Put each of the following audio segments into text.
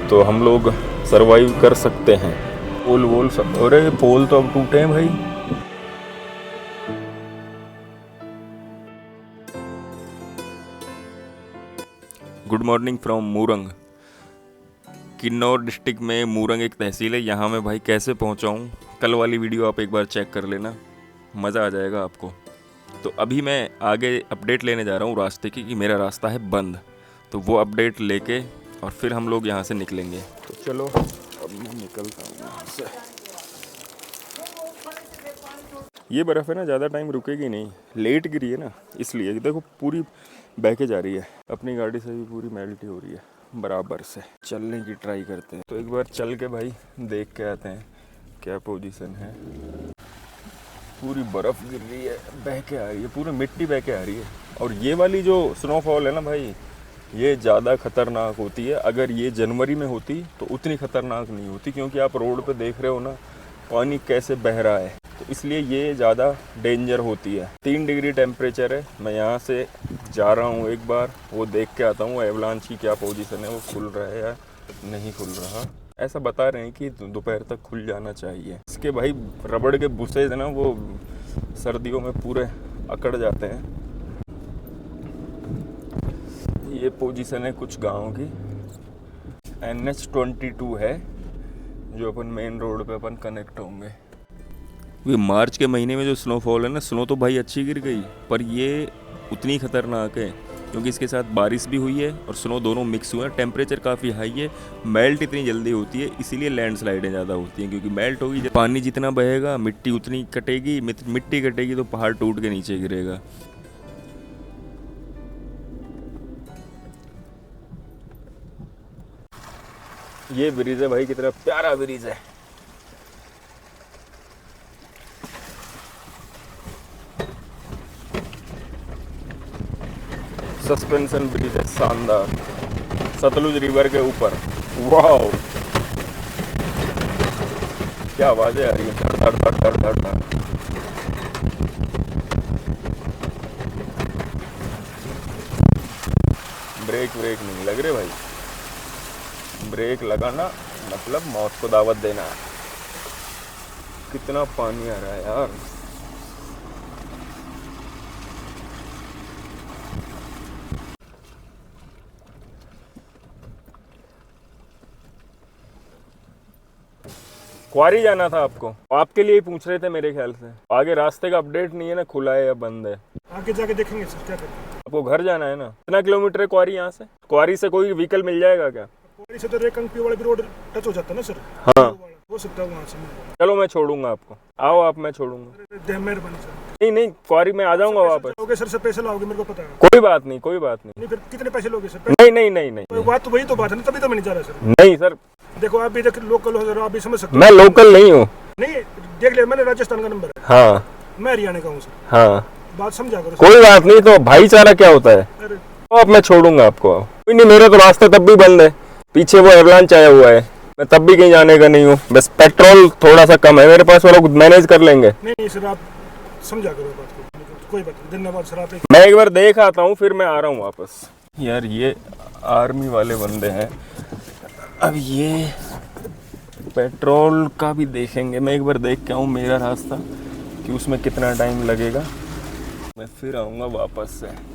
तो हम लोग सरवाइव कर सकते हैं। पोल वोल सब, अरे पोल तो अब टूटे हैं भाई। Good morning from Moorang. Kinnaur district में मूरंग एक तहसील है। यहाँ मैं भाई कैसे पहुँचा हूँ, कल वाली वीडियो आप एक बार चेक कर लेना, मज़ा आ जाएगा आपको। तो अभी मैं आगे अपडेट लेने जा रहा हूँ रास्ते की कि मेरा रास्ता है बंद, तो वो अपडेट लेके और फिर हम लोग यहाँ से निकलेंगे। तो चलो अब मैं निकलता हूँ यहाँ से। ये बर्फ़ है ना, ज़्यादा टाइम रुकेगी नहीं, लेट गिरी है ना इसलिए। देखो पूरी बह के जा रही है, अपनी गाड़ी से भी पूरी मेल्ट हो रही है बराबर से। चलने की ट्राई करते हैं, तो एक बार चल के भाई देख के आते हैं क्या पोजीशन है। पूरी बर्फ़ गिर रही है, बह के आ रही है, पूरी मिट्टी बह के आ रही है। और ये वाली जो स्नोफॉल है ना भाई, ये ज़्यादा ख़तरनाक होती है। अगर ये जनवरी में होती तो उतनी ख़तरनाक नहीं होती, क्योंकि आप रोड पे देख रहे हो ना पानी कैसे बह रहा है, तो इसलिए ये ज़्यादा डेंजर होती है। 3 डिग्री टेम्परेचर है। मैं यहाँ से जा रहा हूँ, एक बार वो देख के आता हूँ एवलांच की क्या पोजीशन है, वो खुल रहा है या नहीं खुल रहा। ऐसा बता रहे हैं कि दोपहर तक खुल जाना चाहिए। इसके भाई रबड़ के बुसेज ना वो सर्दियों में पूरे अकड़ जाते हैं। ये पोजीशन है कुछ गाँव की। NH22 है जो अपन मेन रोड पे अपन कनेक्ट होंगे। ये मार्च के महीने में जो स्नोफॉल है ना, स्नो तो भाई अच्छी गिर गई, पर ये उतनी खतरनाक है क्योंकि इसके साथ बारिश भी हुई है और स्नो दोनों मिक्स हुए हैं। टेम्परेचर काफ़ी हाई है, मेल्ट इतनी जल्दी होती है, इसीलिए लैंडस्लाइडें ज़्यादा होती हैं। क्योंकि मेल्ट होगी, पानी जितना बहेगा मिट्टी उतनी कटेगी, मिट्टी कटेगी तो पहाड़ टूट के नीचे गिरेगा। ये ब्रिज है भाई, कितना प्यारा ब्रिज है। सस्पेंशन ब्रिज है शानदार, सतलुज रिवर के ऊपर। वाह क्या आवाजें आ रही है, धड़ धड़ धड़ धड़ धड़ धड़। ब्रेक नहीं लग रहे भाई, ब्रेक लगाना मतलब मौत को दावत देना। कितना पानी आ रहा है यार। क्वारी जाना था आपको, आपके लिए ही पूछ रहे थे मेरे ख्याल से। आगे रास्ते का अपडेट नहीं है ना, खुला है या बंद है, आगे जाके देखेंगे सर क्या करें। आपको घर जाना है ना। कितना किलोमीटर है क्वारी यहाँ से? क्वारी से कोई व्हीकल मिल जाएगा क्या? क्वारी से तो रेकंगपी वाला भी रोड टच हो जाता है ना सर। हाँ हो सकता है वहाँ से। चलो मैं छोड़ूंगा आपको, आओ आप, मैं छोड़ूंगा। मेहरबानी सर। नहीं क्वारी में आ जाऊंगा वापस। ओके सर, से पैसे लाओगे मेरे को पता है। कोई बात नहीं नहीं फिर कितने पैसे लोगे सर? नहीं तो बात तो वही तो बात है ना, तभी तो मैं नहीं जा रहा सर। नहीं सर, देखो आप भी लोकल हो सर, आप भी समझ सकते हो। मैं लोकल नहीं हूँ। नहीं देख लिया मैंने, राजस्थान का नंबर है। हाँ मैं हरियाणा का हूँ सर। हाँ बात समझा करो। कोई बात नहीं, तो भाईचारा क्या होता है। अरे अब मैं छोड़ूंगा आपको। कोई नहीं, मेरा तो रास्ता तब भी बंद है, पीछे वो एवलांच आया हुआ है, मैं तब भी कहीं जाने का नहीं हूँ। बस पेट्रोल थोड़ा सा कम है मेरे पास, वो लोग मैनेज कर लेंगे। नहीं सर, आप समझा करो बात को। कोई बात नहीं, धन्यवाद सर। आप मैं एक बार देख आता हूँ, फिर मैं आ रहा हूँ वापस। यार ये आर्मी वाले बंदे हैं। अब ये पेट्रोल का भी देखेंगे, मैं एक बार देख के आऊँ मेरा रास्ता कि उसमें कितना टाइम लगेगा, मैं फिर आऊँगा वापस से।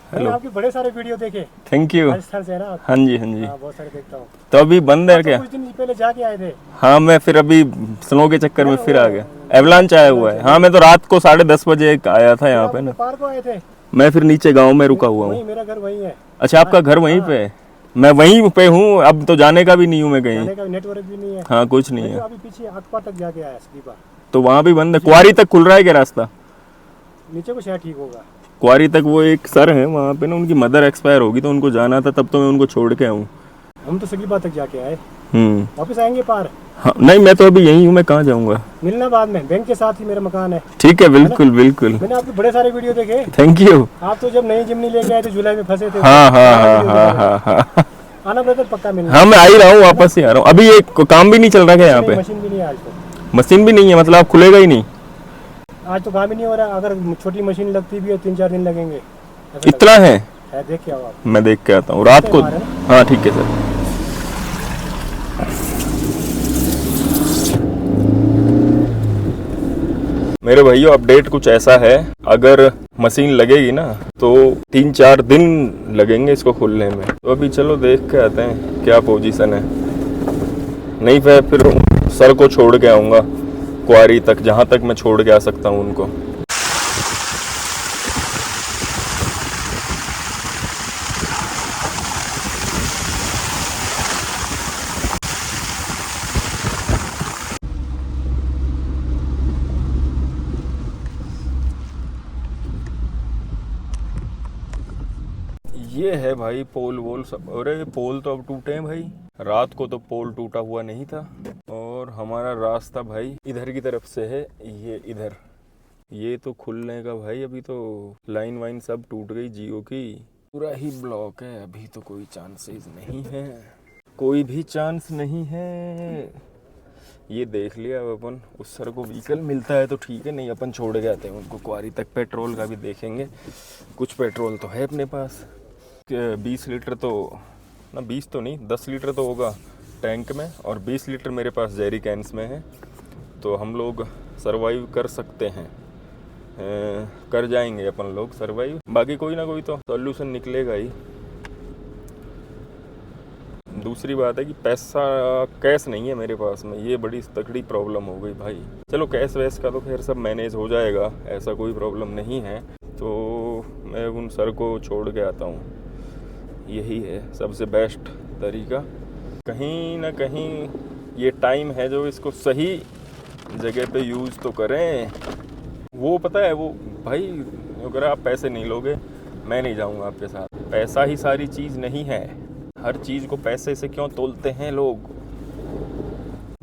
हेलो, आपके बड़े सारे वीडियो देखे। Thank you. राजस्थान से है ना? हाँ जी हाँ जी। बहुत सारे देखता हूँ। तो अभी बंद है क्या? कुछ दिन पहले जाके आए थे। हाँ मैं फिर अभी स्नो के चक्कर में फिर आ गया। एवलांच आया हुआ है। हाँ मैं तो रात को 10:30 बजे आया था यहाँ पे ना। पार्क आए थे। मैं फिर नीचे गांव में रुका हुआ हूँ। मेरा घर वहीं है। अच्छा आपका घर वहीं पे है? मैं वहीं पे हूँ, अब तो जाने का भी नहीं हूँ मैं कहीं। जाने का नेटवर्क भी नहीं है। हाँ कुछ नहीं है। अभी पीछे अकपा तक जाके आया सीधा। तो वहाँ भी बंद है? क्वारी तक खुल रहा है क्या रास्ता? नीचे को शायद ठीक होगा। क्वारी तक वो एक सर है वहाँ पे ना, उनकी मदर एक्सपायर होगी तो उनको जाना था, तब तो मैं उनको छोड़ के आऊँ। हम तो सगली बात तक जाके आए, वापस आएंगे पार। हाँ नहीं, मैं तो अभी यहीं हूँ, मैं कहाँ जाऊँगा। मिलना बाद में, बैंक के साथ ही मेरा मकान है। ठीक है, बिल्कुल बिल्कुल। मैंने आपके बड़े सारे वीडियो देखे। Thank you. आप तो जब नई जिमनी लेके आए थे जुलाई में फंसे थे। हाँ हाँ हाँ हाँ हाँ हाँ। आना ब्रदर, पक्का मिलना। हाँ मैं आ ही रहा हूँ, वापस ही आ रहा हूँ। अभी ये काम भी नहीं चल रहा क्या यहाँ पे? मशीन भी नहीं है आज तक। मशीन भी नहीं है मतलब, आप खुलेगा ही नहीं? आज तो काम ही नहीं हो रहा। अगर छोटी मशीन लगती भी है 3-4 दिन लगेंगे। इतना है? देख के आओ आप। मैं देख के आता हूँ रात को। हाँ ठीक है सर। मेरे भाइयों अपडेट कुछ ऐसा है, अगर मशीन लगेगी ना तो 3-4 दिन लगेंगे इसको खुलने में। तो अभी चलो देख के आते हैं क्या पोजीशन है। नहीं फिर सर को छोड़ के आऊँगा क्वारी तक, जहाँ तक मैं छोड़ के आ सकता हूँ उनको। ये है भाई पोल वोल सब। अरे पोल तो अब टूटे हैं भाई, रात को तो पोल टूटा हुआ नहीं था। और हमारा रास्ता भाई इधर की तरफ से है, ये इधर। ये तो खुलने का भाई, अभी तो लाइन वाइन सब टूट गई जियो की, पूरा ही ब्लॉक है। अभी तो कोई चांसेस नहीं है, कोई भी चांस नहीं है। ये देख लिया अब अपन, उस सर को व्हीकल मिलता है तो ठीक है, नहीं अपन छोड़ के आते हैं उनको क्वारी तक। पेट्रोल का भी देखेंगे, कुछ पेट्रोल तो है अपने पास। 20 लीटर तो ना, 20 तो नहीं 10 लीटर तो होगा टैंक में, और 20 लीटर मेरे पास जेरी कैंस में है। तो हम लोग सरवाइव कर सकते हैं, कर जाएंगे अपन लोग सरवाइव। बाकी कोई ना कोई तो सॉल्यूशन निकलेगा ही। दूसरी बात है कि पैसा कैश नहीं है मेरे पास में, ये बड़ी तगड़ी प्रॉब्लम हो गई भाई। चलो कैश वैश का तो खैर सब मैनेज हो जाएगा, ऐसा कोई प्रॉब्लम नहीं है। तो मैं उन सर को छोड़ के आता हूँ, यही है सबसे बेस्ट तरीका। कहीं ना कहीं ये टाइम है जो इसको सही जगह पे यूज़ तो करें। वो पता है वो भाई, अगर आप पैसे नहीं लोगे मैं नहीं जाऊंगा आपके साथ। पैसा ही सारी चीज़ नहीं है, हर चीज़ को पैसे से क्यों तोलते हैं लोग।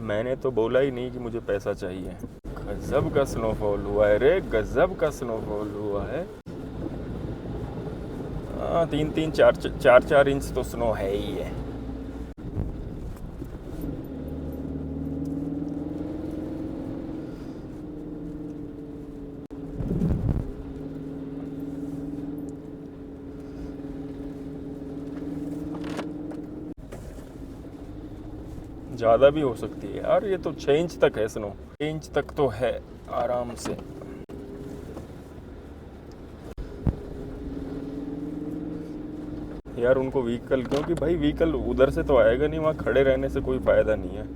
मैंने तो बोला ही नहीं कि मुझे पैसा चाहिए। गजब का स्नोफॉल हुआ है रे, गजब का स्नोफॉल हुआ है। 3-3, 4-4 इंच तो स्नो है ही है। ज़्यादा भी हो सकती है यार, ये तो 6 इंच तक है स्नो, 6 इंच तक तो है आराम से। यार उनको व्हीकल, क्योंकि भाई व्हीकल उधर से तो आएगा नहीं, वहाँ खड़े रहने से कोई फ़ायदा नहीं है,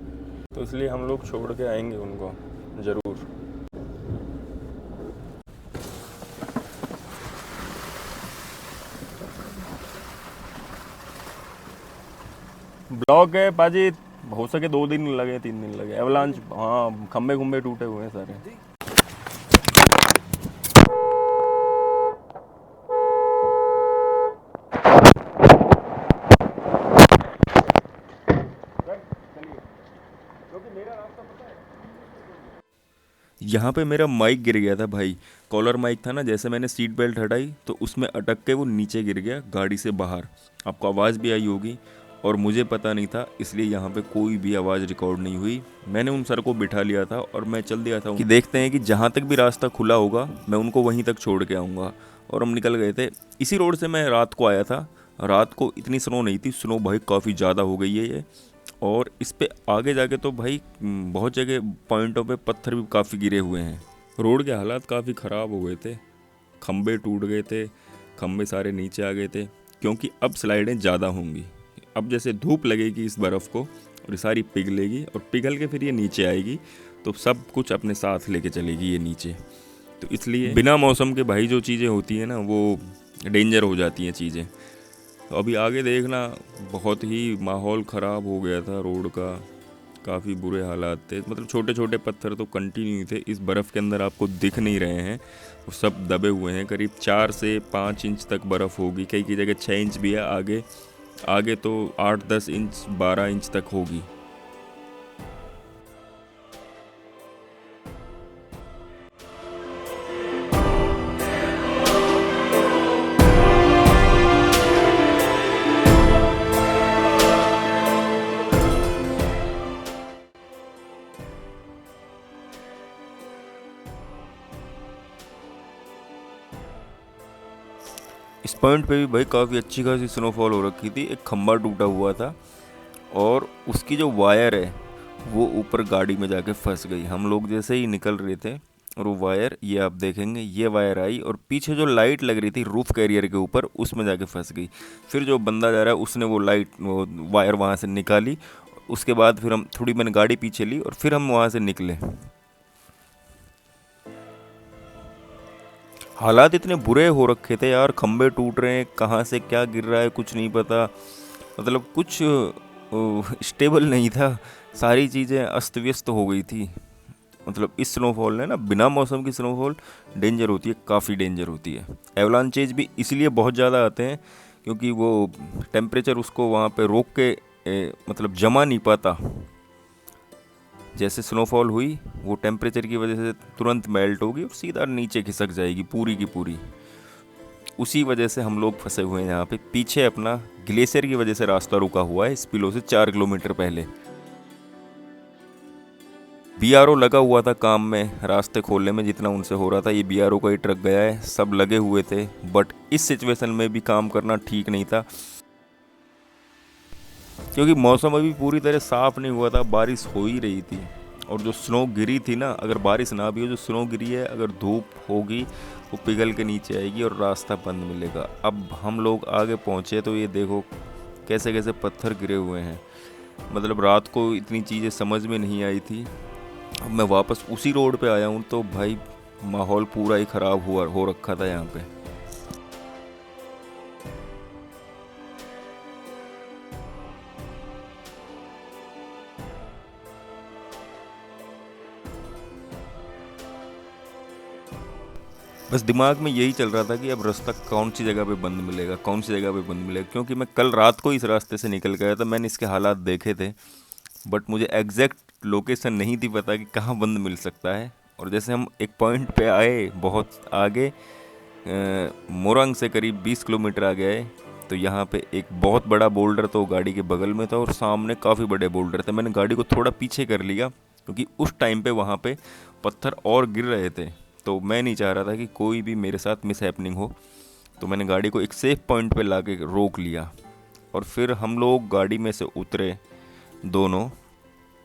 तो इसलिए हम लोग छोड़ के आएंगे उनको ज़रूर। ब्लॉक है पाजी, हो सके 2 दिन लगे 3 दिन लगे। एवलांच, हाँ खम्बे खुम्बे टूटे हुए हैं सारे। यहाँ पे मेरा माइक गिर गया था भाई, कॉलर माइक था ना, जैसे मैंने सीट बेल्ट हटाई तो उसमें अटक के वो नीचे गिर गया गाड़ी से बाहर। आपको आवाज़ भी आई होगी, और मुझे पता नहीं था, इसलिए यहाँ पे कोई भी आवाज़ रिकॉर्ड नहीं हुई। मैंने उन सर को बिठा लिया था और मैं चल दिया था कि देखते हैं कि जहाँ तक भी रास्ता खुला होगा मैं उनको वहीं तक छोड़ के आऊँगा। और हम निकल गए थे। इसी रोड से मैं रात को आया था, रात को इतनी स्नो नहीं थी, स्नो भाई काफ़ी ज़्यादा हो गई है ये। और इस पे आगे जाके तो भाई बहुत जगह पॉइंटों पे पत्थर भी काफ़ी गिरे हुए हैं। रोड के हालात काफ़ी ख़राब हो गए थे, खंबे टूट गए थे, खंबे सारे नीचे आ गए थे, क्योंकि अब स्लाइडें ज़्यादा होंगी। अब जैसे धूप लगेगी इस बर्फ़ को और ये सारी पिघलेगी, और पिघल के फिर ये नीचे आएगी, तो सब कुछ अपने साथ लेके चलेगी ये नीचे। तो इसलिए बिना मौसम के भाई जो चीज़ें होती हैं ना, वो डेंजर हो जाती हैं चीज़ें। तो अभी आगे देखना, बहुत ही माहौल ख़राब हो गया था रोड का। काफ़ी बुरे हालात थे, मतलब छोटे छोटे पत्थर तो कंटिन्यू थे, इस बर्फ़ के अंदर आपको दिख नहीं रहे हैं, वो सब दबे हुए हैं। करीब 4 से 5 इंच तक बर्फ़ होगी, कई कई जगह 6 इंच भी है, आगे आगे तो 8-10 इंच 12 इंच तक होगी। इस पॉइंट पे भी भाई काफ़ी अच्छी खासी स्नोफॉल हो रखी थी। एक खंभा टूटा हुआ था और उसकी जो वायर है वो ऊपर गाड़ी में जाके फंस गई। हम लोग जैसे ही निकल रहे थे और वो वायर, ये आप देखेंगे, ये वायर आई और पीछे जो लाइट लग रही थी रूफ कैरियर के ऊपर, उसमें जाके फंस गई। फिर जो बंदा जा रहा है उसने वो वायर वहाँ से निकाली। उसके बाद फिर मैंने गाड़ी पीछे ली और फिर हम वहाँ से निकले। हालात इतने बुरे हो रखे थे यार, खंबे टूट रहे हैं, कहाँ से क्या गिर रहा है कुछ नहीं पता, मतलब कुछ स्टेबल नहीं था, सारी चीज़ें अस्त व्यस्त हो गई थी। मतलब इस स्नोफॉल ने ना, बिना मौसम की स्नोफॉल डेंजर होती है, काफ़ी डेंजर होती है। एवलांचेज भी इसलिए बहुत ज़्यादा आते हैं क्योंकि वो टेम्परेचर उसको वहाँ पे रोक के मतलब जमा नहीं पाता। जैसे स्नोफॉल हुई वो टेम्परेचर की वजह से तुरंत मेल्ट होगी और सीधा नीचे खिसक जाएगी पूरी की पूरी। उसी वजह से हम लोग फंसे हुए हैं यहाँ पे। पीछे अपना ग्लेशियर की वजह से रास्ता रुका हुआ है, स्पिलो से 4 किलोमीटर पहले। बीआरओ लगा हुआ था काम में, रास्ते खोलने में जितना उनसे हो रहा था। ये बीआरओ का ही ट्रक गया है, सब लगे हुए थे, बट इस सिचुएशन में भी काम करना ठीक नहीं था क्योंकि मौसम अभी पूरी तरह साफ़ नहीं हुआ था, बारिश हो ही रही थी। और जो स्नो गिरी थी ना, अगर बारिश ना भी हो, जो स्नो गिरी है, अगर धूप होगी वो पिघल के नीचे आएगी और रास्ता बंद मिलेगा। अब हम लोग आगे पहुँचे तो ये देखो कैसे कैसे पत्थर गिरे हुए हैं। मतलब रात को इतनी चीज़ें समझ में नहीं आई थी। अब मैं वापस उसी रोड पे आया हूँ तो भाई माहौल पूरा ही ख़राब हो रखा था यहाँ पे। बस दिमाग में यही चल रहा था कि अब रास्ता कौन सी जगह पे बंद मिलेगा, कौन सी जगह पे बंद मिलेगा, क्योंकि मैं कल रात को इस रास्ते से निकल गया था, मैंने इसके हालात देखे थे, बट मुझे एग्जैक्ट लोकेशन नहीं थी पता कि कहाँ बंद मिल सकता है। और जैसे हम एक पॉइंट पे आए बहुत आगे, मोरंग से करीब 20 किलोमीटर आगे आए, तो यहाँ पे एक बहुत बड़ा बोल्डर तो गाड़ी के बगल में था और सामने काफ़ी बड़े बोल्डर थे। मैंने गाड़ी को थोड़ा पीछे कर लिया क्योंकि उस टाइम पे वहाँ पे पत्थर और गिर रहे थे, तो मैं नहीं चाह रहा था कि कोई भी मेरे साथ मिस हैपनिंग हो। तो मैंने गाड़ी को एक सेफ पॉइंट पे लाके रोक लिया और फिर हम लोग गाड़ी में से उतरे दोनों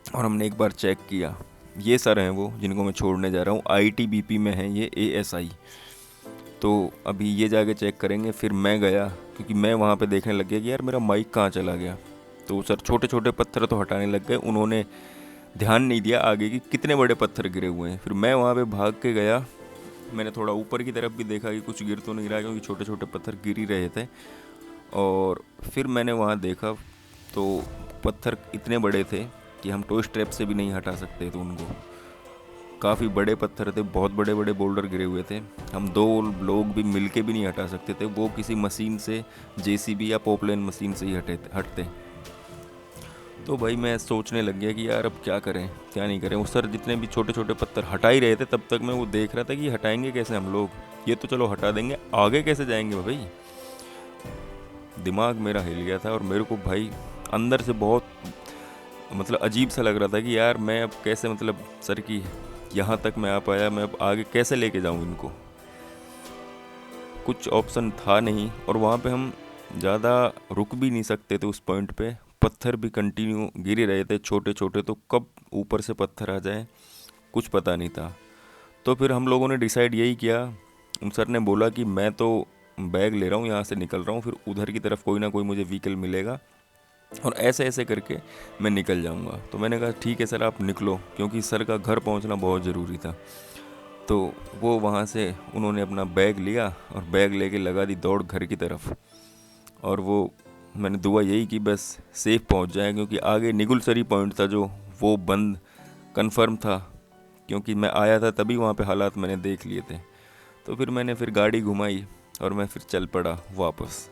और हमने एक बार चेक किया। ये सर हैं वो जिनको मैं छोड़ने जा रहा हूँ, आईटीबीपी में हैं ये, एएसआई। तो अभी ये जाके चेक करेंगे। फिर मैं गया क्योंकि मैं वहाँ पे देखने लग गया कि यार मेरा माइक कहाँ चला गया। तो सर छोटे छोटे पत्थर तो हटाने लग गए, उन्होंने ध्यान नहीं दिया आगे कि कितने बड़े पत्थर गिरे हुए हैं। फिर मैं वहाँ पे भाग के गया, मैंने थोड़ा ऊपर की तरफ भी देखा कि कुछ गिर तो नहीं रहा क्योंकि छोटे छोटे पत्थर गिर ही रहे थे। और फिर मैंने वहाँ देखा तो पत्थर इतने बड़े थे कि हम टो स्ट्रैप से भी नहीं हटा सकते थे उनको। काफ़ी बड़े पत्थर थे, बहुत बड़े बड़े बोल्डर गिरे हुए थे, हम 2 लोग भी मिलके भी नहीं हटा सकते थे। वो किसी मशीन से, जेसीबी या पॉपलेन मशीन से ही हटते। तो भाई मैं सोचने लग गया कि यार अब क्या करें क्या नहीं करें। वो सर जितने भी छोटे छोटे पत्थर हटा ही रहे थे, तब तक मैं वो देख रहा था कि हटाएंगे कैसे हम लोग, ये तो चलो हटा देंगे, आगे कैसे जाएंगे भाई। दिमाग मेरा हिल गया था और मेरे को भाई अंदर से बहुत मतलब अजीब सा लग रहा था कि यार मैं अब कैसे, मतलब सर की यहाँ तक मैं आ पाया, मैं अब आगे कैसे लेके जाऊँ इनको। कुछ ऑप्शन था नहीं और वहाँ पे हम ज़्यादा रुक भी नहीं सकते थे उस पॉइंट पे। पत्थर भी कंटिन्यू गिर ही रहे थे छोटे छोटे, तो कब ऊपर से पत्थर आ जाए कुछ पता नहीं था। तो फिर हम लोगों ने डिसाइड यही किया, उन सर ने बोला कि मैं तो बैग ले रहा हूँ, यहाँ से निकल रहा हूँ, फिर उधर की तरफ कोई ना कोई मुझे व्हीकल मिलेगा और ऐसे ऐसे करके मैं निकल जाऊँगा। तो मैंने कहा ठीक है सर आप निकलो, क्योंकि सर का घर पहुँचना बहुत ज़रूरी था। तो वो वहाँ से उन्होंने अपना बैग लिया और बैग लेके लगा दी दौड़ घर की तरफ। और वो मैंने दुआ यही की बस सेफ़ पहुँच जाए, क्योंकि आगे निगुलसरी पॉइंट था जो वो बंद कंफर्म था, क्योंकि मैं आया था तभी वहाँ पे हालात मैंने देख लिए थे। तो फिर मैंने गाड़ी घुमाई और मैं फिर चल पड़ा वापस।